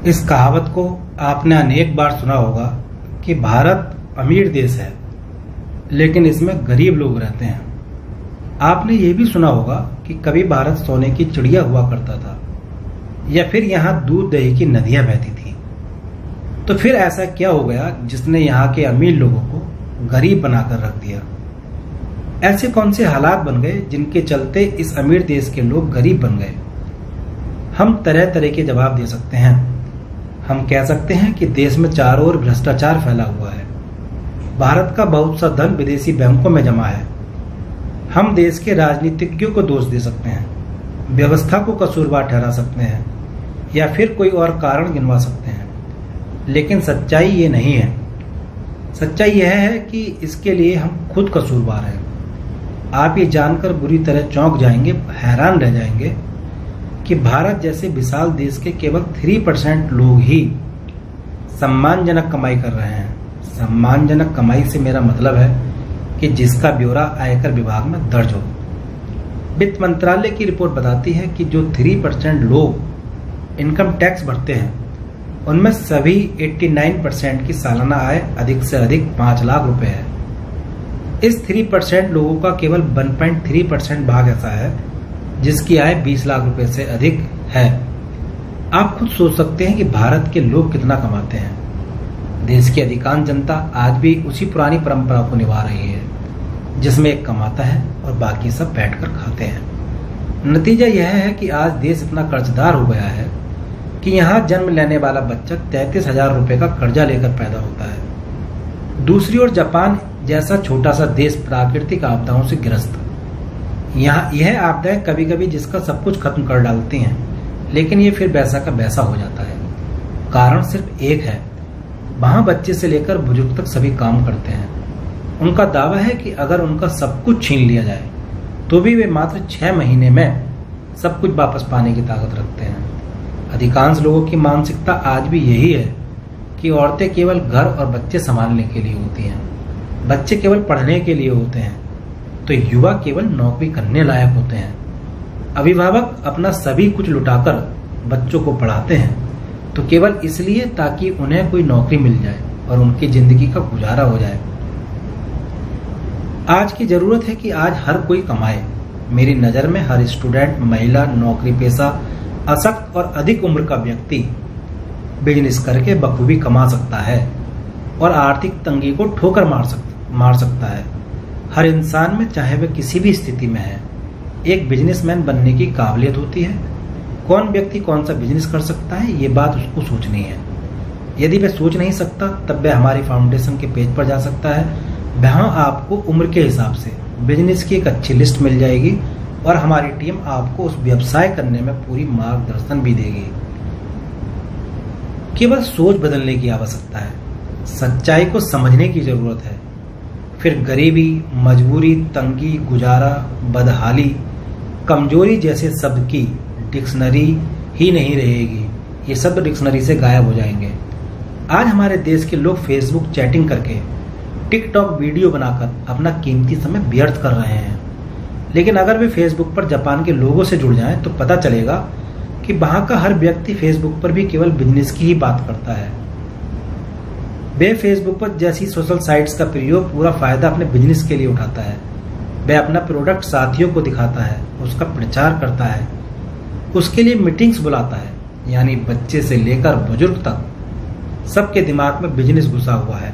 इस कहावत को आपने अनेक बार सुना होगा कि भारत अमीर देश है लेकिन इसमें गरीब लोग रहते हैं। आपने ये भी सुना होगा कि कभी भारत सोने की चिड़िया हुआ करता था या फिर यहाँ दूध दही की नदियां बहती थी। तो फिर ऐसा क्या हो गया जिसने यहाँ के अमीर लोगों को गरीब बनाकर रख दिया? ऐसे कौन से हालात बन गए जिनके चलते इस अमीर देश के लोग गरीब बन गए? हम तरह तरह के जवाब दे सकते हैं। हम कह सकते हैं कि देश में चारों ओर भ्रष्टाचार फैला हुआ है। भारत का बहुत सा धन विदेशी बैंकों में जमा है। हम देश के राजनीतिज्ञों को दोष दे सकते हैं, व्यवस्था को कसूरवार ठहरा सकते हैं या फिर कोई और कारण गिनवा सकते हैं, लेकिन सच्चाई ये नहीं है। सच्चाई यह है कि इसके लिए हम खुद कसूरवार हैं। आप ये जानकर बुरी तरह चौंक जाएंगे, हैरान रह जाएंगे कि भारत जैसे विशाल देश के केवल 3% लोग ही सम्मानजनक कमाई कर रहे हैं। सम्मानजनक कमाई से मेरा मतलब है कि जिसका ब्यौरा आयकर विभाग में दर्ज हो। वित्त मंत्रालय की रिपोर्ट बताती है कि जो 3% लोग इनकम टैक्स भरते हैं उनमें सभी 89% की सालाना आय अधिक से अधिक 5 लाख रुपए है। इस 3% लोगों का केवल 1.3% भाग ऐसा है जिसकी आय 20 लाख रुपए से अधिक है। आप खुद सोच सकते हैं कि भारत के लोग कितना कमाते हैं। देश की अधिकांश जनता आज भी उसी पुरानी परंपरा को निभा रही है जिसमें एक कमाता है और बाकी सब बैठकर खाते हैं। नतीजा यह है कि आज देश इतना कर्जदार हो गया है कि यहाँ जन्म लेने वाला बच्चा 33,000 रुपए का कर्जा लेकर पैदा होता है। दूसरी ओर जापान जैसा छोटा सा देश प्राकृतिक आपदाओं से ग्रस्त। यहाँ यह आपदाएं कभी कभी जिसका सब कुछ खत्म कर डालती हैं, लेकिन ये फिर वैसा का वैसा हो जाता है। कारण सिर्फ एक है, वहां बच्चे से लेकर बुजुर्ग तक सभी काम करते हैं। उनका दावा है कि अगर उनका सब कुछ छीन लिया जाए तो भी वे मात्र 6 महीने में सब कुछ वापस पाने की ताकत रखते हैं। अधिकांश लोगों की मानसिकता आज भी यही है कि औरतें केवल घर और बच्चे संभालने के लिए होती हैं, बच्चे केवल पढ़ने के लिए होते हैं, तो युवा केवल नौकरी करने लायक होते हैं। अभिभावक अपना सभी कुछ लुटाकर बच्चों को पढ़ाते हैं तो केवल इसलिए ताकि उन्हें कोई नौकरी मिल जाए और उनकी जिंदगी का गुजारा हो जाए। आज की जरूरत है कि आज हर कोई कमाए। मेरी नजर में हर स्टूडेंट, महिला, नौकरी पेशा, अशक्त और अधिक उम्र का व्यक्ति बिजनेस करके बखूबी कमा सकता है और आर्थिक तंगी को ठोकर मार सकता है। हर इंसान में, चाहे वह किसी भी स्थिति में है, एक बिजनेसमैन बनने की काबिलियत होती है। कौन व्यक्ति कौन सा बिजनेस कर सकता है, ये बात उसको सोचनी है। यदि वह सोच नहीं सकता तब वह हमारी फाउंडेशन के पेज पर जा सकता है। वहां आपको उम्र के हिसाब से बिजनेस की एक अच्छी लिस्ट मिल जाएगी और हमारी टीम आपको उस व्यवसाय करने में पूरी मार्गदर्शन भी देगी। केवल सोच बदलने की आवश्यकता है, सच्चाई को समझने की जरूरत है। फिर गरीबी, मजबूरी, तंगी, गुजारा, बदहाली, कमजोरी जैसे शब्द की डिक्शनरी ही नहीं रहेगी। ये शब्द डिक्शनरी से गायब हो जाएंगे। आज हमारे देश के लोग फेसबुक चैटिंग करके, टिकटॉक वीडियो बनाकर अपना कीमती समय व्यर्थ कर रहे हैं। लेकिन अगर वे फेसबुक पर जापान के लोगों से जुड़ जाएं तो पता चलेगा कि वहां का हर व्यक्ति फेसबुक पर भी केवल बिजनेस की ही बात करता है। वे फेसबुक पर जैसी सोशल साइट्स का प्रयोग पूरा फायदा अपने बिजनेस के लिए उठाता है। वह अपना प्रोडक्ट साथियों को दिखाता है, उसका प्रचार करता है, उसके लिए मीटिंग्स बुलाता है। यानी बच्चे से लेकर बुजुर्ग तक सबके दिमाग में बिजनेस घुसा हुआ है।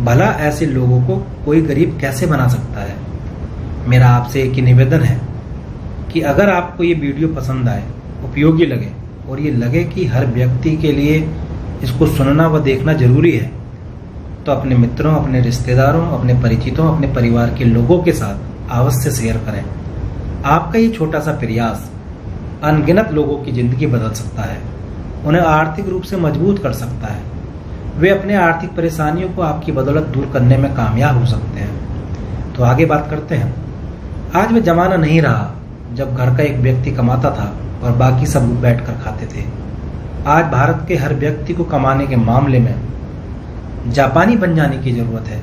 भला ऐसे लोगों को कोई गरीब कैसे बना सकता है? मेरा आपसे एक ही निवेदन है कि अगर आपको ये वीडियो पसंद आए, उपयोगी लगे और ये लगे कि हर व्यक्ति के लिए इसको सुनना व देखना जरूरी है, तो अपने मित्रों, अपने रिश्तेदारों, अपने परिचितों, अपने परिवार के लोगों के साथ अवश्य शेयर करें। आपका ये छोटा सा प्रयास अनगिनत लोगों की जिंदगी बदल सकता है, उन्हें आर्थिक रूप से मजबूत कर सकता है। वे अपने आर्थिक परेशानियों को आपकी बदौलत दूर करने में कामयाब हो सकते हैं। तो आगे बात करते हैं। आज वह जमाना नहीं रहा जब घर का एक व्यक्ति कमाता था और बाकी सब बैठकर खाते थे। आज भारत के हर व्यक्ति को कमाने के मामले में जापानी बन जाने की जरूरत है।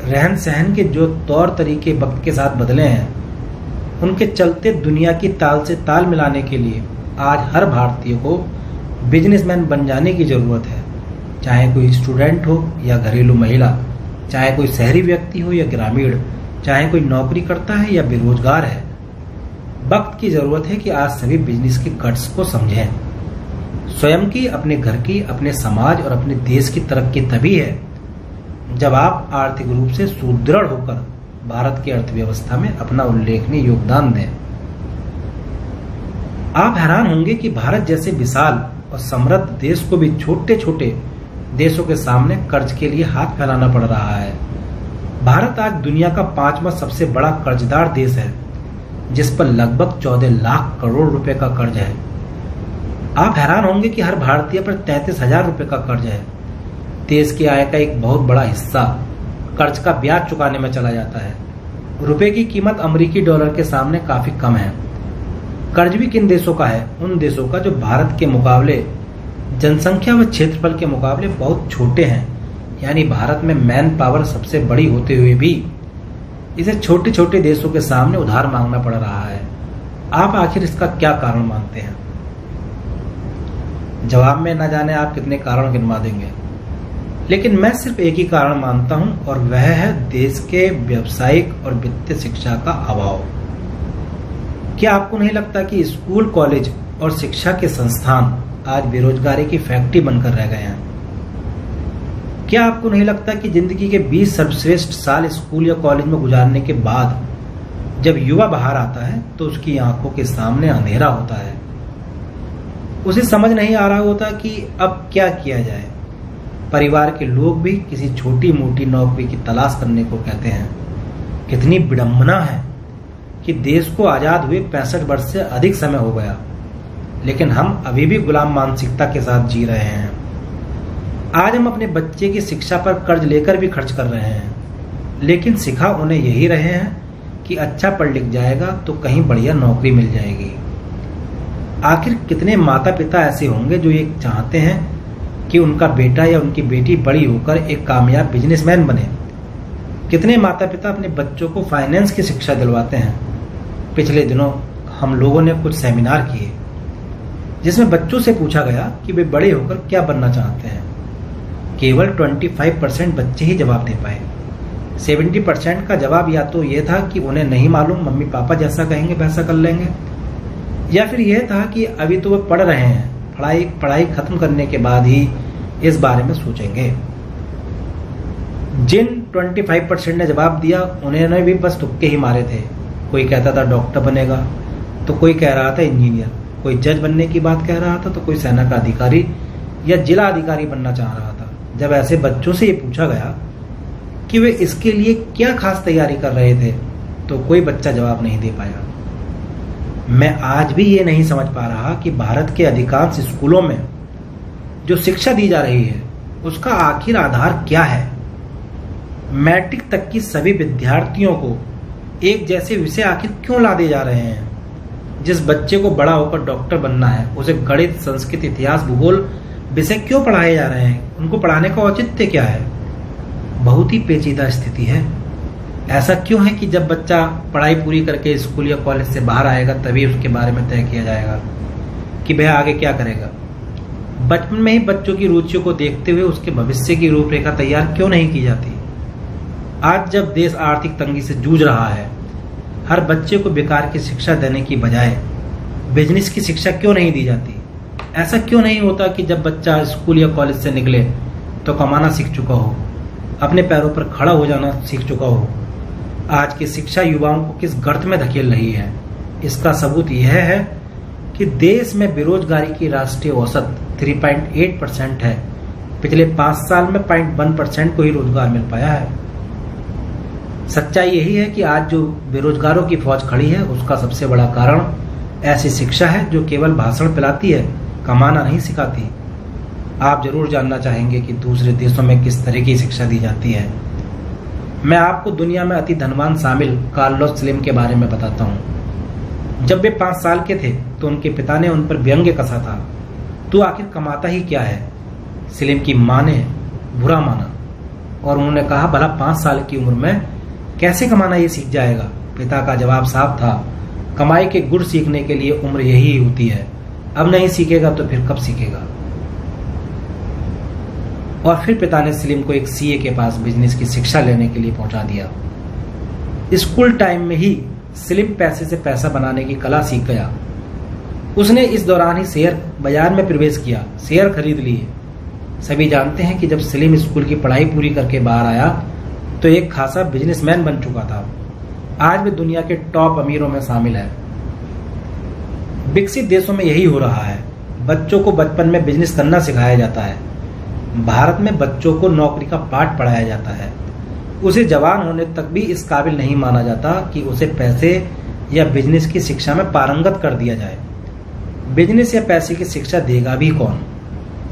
रहन सहन के जो तौर तरीके वक्त के साथ बदले हैं, उनके चलते दुनिया की ताल से ताल मिलाने के लिए आज हर भारतीय को बिजनेसमैन बन जाने की जरूरत है, चाहे कोई स्टूडेंट हो या घरेलू महिला, चाहे कोई शहरी व्यक्ति हो या ग्रामीण, चाहे कोई नौकरी करता है या बेरोजगार है। वक्त की जरूरत है कि आज सभी बिजनेस के कट्स को समझें। स्वयं की, अपने घर की, अपने समाज और अपने देश की तरक्की तभी है जब आप आर्थिक रूप से सुदृढ़ होकर भारत की अर्थव्यवस्था में अपना उल्लेखनीय योगदान दें। आप हैरान होंगे कि भारत जैसे विशाल और समृद्ध देश को भी छोटे छोटे देशों के सामने कर्ज के लिए हाथ फैलाना पड़ रहा है। भारत आज दुनिया का 5वां सबसे बड़ा कर्जदार देश है, जिस पर लगभग 14 लाख करोड़ रुपए का कर्ज है। आप हैरान होंगे कि हर भारतीय पर 33,000 रुपए का कर्ज है। देश की आय का एक बहुत बड़ा हिस्सा कर्ज का ब्याज चुकाने में चला जाता है। रुपए की कीमत अमेरिकी डॉलर के सामने काफी कम है। कर्ज भी किन देशों का है? उन देशों का जो भारत के मुकाबले जनसंख्या व क्षेत्रफल के मुकाबले बहुत छोटे हैं। यानी भारत में मैन पावर सबसे बड़ी होते हुए भी इसे छोटे छोटे देशों के सामने उधार मांगना पड़ रहा है। आप आखिर इसका क्या कारण मानते हैं? जवाब में न जाने आप कितने कारण गिनवा देंगे, लेकिन मैं सिर्फ एक ही कारण मानता हूं, और वह है देश के व्यावसायिक और वित्तीय शिक्षा का अभाव। क्या आपको नहीं लगता कि स्कूल, कॉलेज और शिक्षा के संस्थान आज बेरोजगारी की फैक्ट्री बनकर रह गए हैं? क्या आपको नहीं लगता कि जिंदगी के 20 सर्वश्रेष्ठ साल स्कूल या कॉलेज में गुजारने के बाद जब युवा बाहर आता है तो उसकी आंखों के सामने अंधेरा होता है। उसे समझ नहीं आ रहा होता कि अब क्या किया जाए। परिवार के लोग भी किसी छोटी मोटी नौकरी की तलाश करने को कहते हैं। कितनी विडंबना है कि देश को आजाद हुए 65 वर्ष से अधिक समय हो गया, लेकिन हम अभी भी गुलाम मानसिकता के साथ जी रहे हैं। आज हम अपने बच्चे की शिक्षा पर कर्ज लेकर भी खर्च कर रहे हैं, लेकिन सिखा उन्हें यही रहे हैं कि अच्छा पढ़ लिख जाएगा तो कहीं बढ़िया नौकरी मिल जाएगी। आखिर कितने माता पिता ऐसे होंगे जो ये चाहते हैं कि उनका बेटा या उनकी बेटी बड़ी होकर एक कामयाब बिजनेसमैन बने? कितने माता पिता अपने बच्चों को फाइनेंस की शिक्षा दिलवाते हैं? पिछले दिनों हम लोगों ने कुछ सेमिनार किए जिसमें बच्चों से पूछा गया कि वे बड़े होकर क्या बनना चाहते हैं। केवल 25% बच्चे ही जवाब दे पाए। 70% का जवाब या तो ये था कि उन्हें नहीं मालूम, मम्मी पापा जैसा कहेंगे वैसा कर लेंगे, या फिर यह था कि अभी तो वे पढ़ रहे हैं, पढ़ाई खत्म करने के बाद ही इस बारे में सोचेंगे। जिन 25% ने जवाब दिया उन्होंने भी बस तुक्के ही मारे थे। कोई कहता था डॉक्टर बनेगा, तो कोई कह रहा था इंजीनियर, कोई जज बनने की बात कह रहा था, तो कोई सेना का अधिकारी या जिला अधिकारी बनना चाह रहा था। जब ऐसे बच्चों से ये पूछा गया कि वे इसके लिए क्या खास तैयारी कर रहे थे, तो कोई बच्चा जवाब नहीं दे पाया। मैं आज भी ये नहीं समझ पा रहा कि भारत के अधिकांश स्कूलों में जो शिक्षा दी जा रही है उसका आखिर आधार क्या है। मैट्रिक तक की सभी विद्यार्थियों को एक जैसे विषय आखिर क्यों लादे जा रहे हैं? जिस बच्चे को बड़ा होकर डॉक्टर बनना है उसे गणित, संस्कृत, इतिहास, भूगोल विषय क्यों पढ़ाए जा रहे हैं? उनको पढ़ाने का औचित्य क्या है? बहुत ही पेचीदा स्थिति है। ऐसा क्यों है कि जब बच्चा पढ़ाई पूरी करके स्कूल या कॉलेज से बाहर आएगा तभी उसके बारे में तय किया जाएगा कि वह आगे क्या करेगा। बचपन में ही बच्चों की रुचियों को देखते हुए उसके भविष्य की रूपरेखा तैयार क्यों नहीं की जाती? आज जब देश आर्थिक तंगी से जूझ रहा है, हर बच्चे को बेकार की शिक्षा देने की बजाय बिजनेस की शिक्षा क्यों नहीं दी जाती? ऐसा क्यों नहीं होता कि जब बच्चा स्कूल या कॉलेज से निकले तो कमाना सीख चुका हो, अपने पैरों पर खड़ा हो जाना सीख चुका हो? आज की शिक्षा युवाओं को किस गर्त में धकेल रही है? इसका सबूत यह है कि देश में बेरोजगारी की राष्ट्रीय औसत 3.8% है। पिछले 5 साल में 0.1% को ही रोजगार मिल पाया है। सच्चाई यही है कि आज जो बेरोजगारों की फौज खड़ी है उसका सबसे बड़ा कारण ऐसी शिक्षा है जो केवल भाषण पिलाती है, कमाना नहीं सिखाती। आप जरूर जानना चाहेंगे कि दूसरे देशों में किस तरह की शिक्षा दी जाती है। मैं आपको दुनिया में अति धनवान शामिल कार्लोस स्लिम के बारे में बताता हूँ। जब वे 5 साल के थे तो उनके पिता ने उन पर व्यंग्य कसा था, तू आखिर कमाता ही क्या है? स्लिम की माँ ने बुरा माना और उन्होंने कहा भला 5 साल की उम्र में कैसे कमाना ये सीख जाएगा? पिता का जवाब साफ था, कमाई के गुर सीखने के लिए उम्र यही होती है, अब नहीं सीखेगा तो फिर कब सीखेगा? और फिर पिता ने सलीम को एक सीए के पास बिजनेस की शिक्षा लेने के लिए पहुंचा दिया। स्कूल टाइम में ही सलीम पैसे से पैसा बनाने की कला सीख गया। उसने इस दौरान ही शेयर बाजार में प्रवेश किया, शेयर खरीद लिए। सभी जानते हैं कि जब सलीम स्कूल की पढ़ाई पूरी करके बाहर आया तो एक खासा बिजनेसमैन बन चुका था। आज भी दुनिया के टॉप अमीरों में शामिल है। विकसित देशों में यही हो रहा है। बच्चों को बचपन में बिजनेस करना सिखाया जाता है। भारत में बच्चों को नौकरी का पाठ पढ़ाया जाता है। उसे जवान होने तक भी इस काबिल नहीं माना जाता कि उसे पैसे या बिजनेस की शिक्षा में पारंगत कर दिया जाए। बिजनेस या पैसे की शिक्षा देगा भी कौन?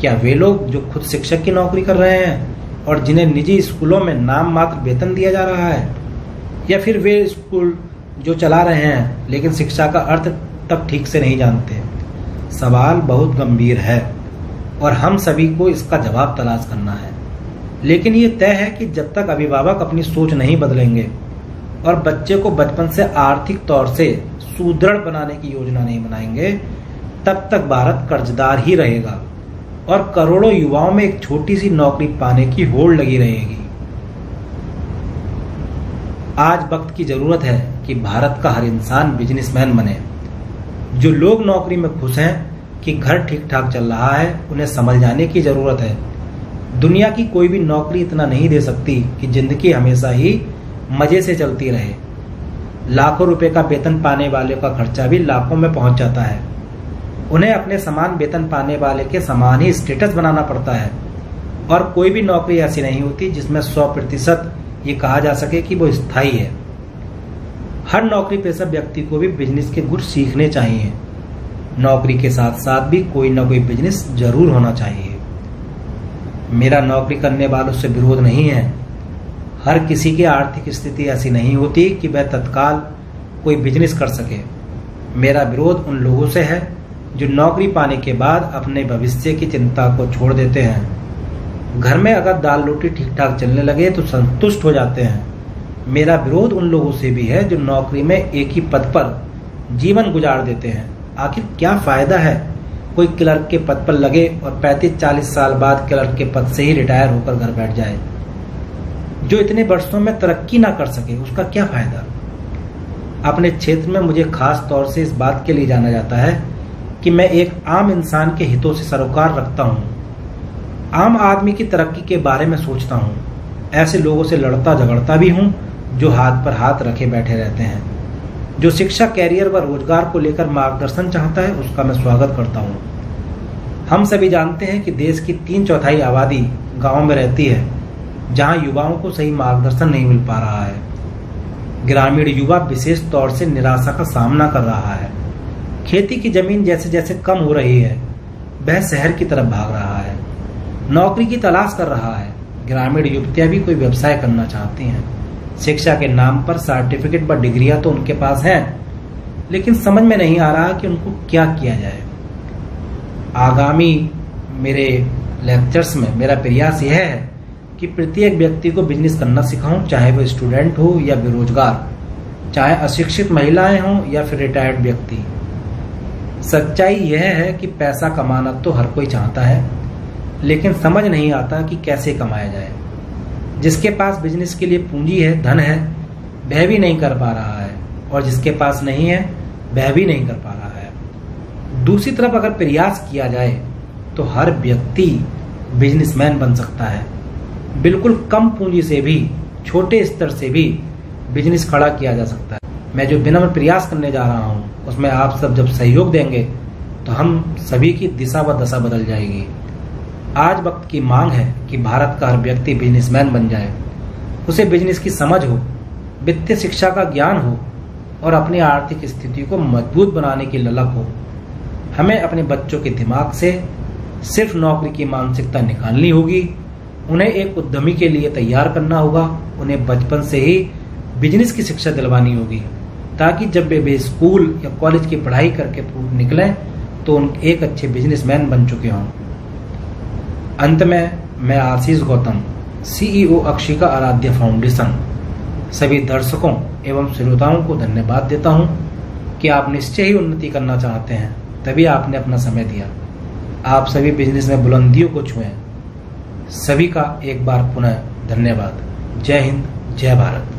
क्या वे लोग जो खुद शिक्षक की नौकरी कर रहे हैं और जिन्हें निजी स्कूलों में नाम मात्र वेतन दिया जा रहा है, या फिर वे स्कूल जो चला रहे हैं लेकिन शिक्षा का अर्थ तक ठीक से नहीं जानते? सवाल बहुत गंभीर है और हम सभी को इसका जवाब तलाश करना है। लेकिन ये तय है कि जब तक अभिभावक अपनी सोच नहीं बदलेंगे और बच्चे को बचपन से आर्थिक तौर से सुदृढ़ बनाने की योजना नहीं बनाएंगे, तब तक भारत कर्जदार ही रहेगा और करोड़ों युवाओं में एक छोटी सी नौकरी पाने की होड़ लगी रहेगी। आज वक्त की जरूरत है कि भारत का हर इंसान बिजनेसमैन बने। जो लोग नौकरी में खुश हैं कि घर ठीक ठाक चल रहा है, उन्हें समझ जाने की जरूरत है। दुनिया की कोई भी नौकरी इतना नहीं दे सकती कि जिंदगी हमेशा ही मजे से चलती रहे। लाखों रुपए का वेतन पाने वाले का खर्चा भी लाखों में पहुंच जाता है। उन्हें अपने समान वेतन पाने वाले के समान ही स्टेटस बनाना पड़ता है। और कोई भी नौकरी ऐसी नहीं होती जिसमें 100% ये कहा जा सके कि वो स्थायी है। हर नौकरी पेशा व्यक्ति को भी बिजनेस के गुर सीखने चाहिए। नौकरी के साथ साथ भी कोई ना कोई बिजनेस जरूर होना चाहिए। मेरा नौकरी करने वालों से विरोध नहीं है। हर किसी की आर्थिक स्थिति ऐसी नहीं होती कि वह तत्काल कोई बिजनेस कर सके। मेरा विरोध उन लोगों से है जो नौकरी पाने के बाद अपने भविष्य की चिंता को छोड़ देते हैं। घर में अगर दाल रोटी ठीक ठाक चलने लगे तो संतुष्ट हो जाते हैं। मेरा विरोध उन लोगों से भी है जो नौकरी में एक ही पद पर जीवन गुजार देते हैं। आखिर क्या फायदा है कोई क्लर्क के पद पर लगे और 35-40 साल बाद क्लर्क के पद से ही रिटायर होकर घर बैठ जाए? जो इतने वर्षों में तरक्की ना कर सके, उसका क्या फायदा? अपने क्षेत्र में मुझे खास तौर से इस बात के लिए जाना जाता है कि मैं एक आम इंसान के हितों से सरोकार रखता हूँ। आम आदमी की तरक्की के बारे में सोचता हूँ। ऐसे लोगों से लड़ता झगड़ता भी हूँ जो हाथ पर हाथ रखे बैठे रहते हैं। जो शिक्षा, कैरियर व रोजगार को लेकर मार्गदर्शन चाहता है, उसका मैं स्वागत करता हूँ। हम सभी जानते हैं कि देश की 3/4 आबादी गाँव में रहती है, जहाँ युवाओं को सही मार्गदर्शन नहीं मिल पा रहा है। ग्रामीण युवा विशेष तौर से निराशा का सामना कर रहा है। खेती की जमीन जैसे जैसे कम हो रही है, वह शहर की तरफ भाग रहा है, नौकरी की तलाश कर रहा है। ग्रामीण युवतियां भी कोई व्यवसाय करना चाहती हैं। शिक्षा के नाम पर सर्टिफिकेट व डिग्रियां तो उनके पास हैं, लेकिन समझ में नहीं आ रहा कि उनको क्या किया जाए। आगामी मेरे लेक्चर्स में मेरा प्रयास यह है कि प्रत्येक व्यक्ति को बिजनेस करना सिखाऊं, चाहे वो स्टूडेंट हो या बेरोजगार, चाहे अशिक्षित महिलाएं हों या फिर रिटायर्ड व्यक्ति। सच्चाई यह है कि पैसा कमाना तो हर कोई चाहता है, लेकिन समझ नहीं आता कि कैसे कमाया जाए। जिसके पास बिजनेस के लिए पूंजी है, धन है, वह भी नहीं कर पा रहा है, और जिसके पास नहीं है वह भी नहीं कर पा रहा है। दूसरी तरफ अगर प्रयास किया जाए तो हर व्यक्ति बिजनेसमैन बन सकता है। बिल्कुल कम पूंजी से भी, छोटे स्तर से भी बिजनेस खड़ा किया जा सकता है। मैं जो विनम्र प्रयास करने जा रहा हूँ, उसमें आप सब जब सहयोग देंगे तो हम सभी की दिशा व दशा बदल जाएगी। आज वक्त की मांग है कि भारत का हर व्यक्ति बिजनेसमैन बन जाए। उसे बिजनेस की समझ हो, वित्तीय शिक्षा का ज्ञान हो और अपनी आर्थिक स्थिति को मजबूत बनाने की ललक हो। हमें अपने बच्चों के दिमाग से सिर्फ नौकरी की मानसिकता निकालनी होगी। उन्हें एक उद्यमी के लिए तैयार करना होगा। उन्हें बचपन से ही बिजनेस की शिक्षा दिलवानी होगी, ताकि जब वे स्कूल या कॉलेज की पढ़ाई करके निकलें तो उन एक अच्छे बिजनेसमैन बन चुके हों। अंत में मैं आशीष गौतम, CEO अक्षिका आराध्य फाउंडेशन, सभी दर्शकों एवं श्रोताओं को धन्यवाद देता हूं कि आप निश्चय ही उन्नति करना चाहते हैं, तभी आपने अपना समय दिया। आप सभी बिजनेस में बुलंदियों को छुएं। सभी का एक बार पुनः धन्यवाद। जय हिंद, जय भारत।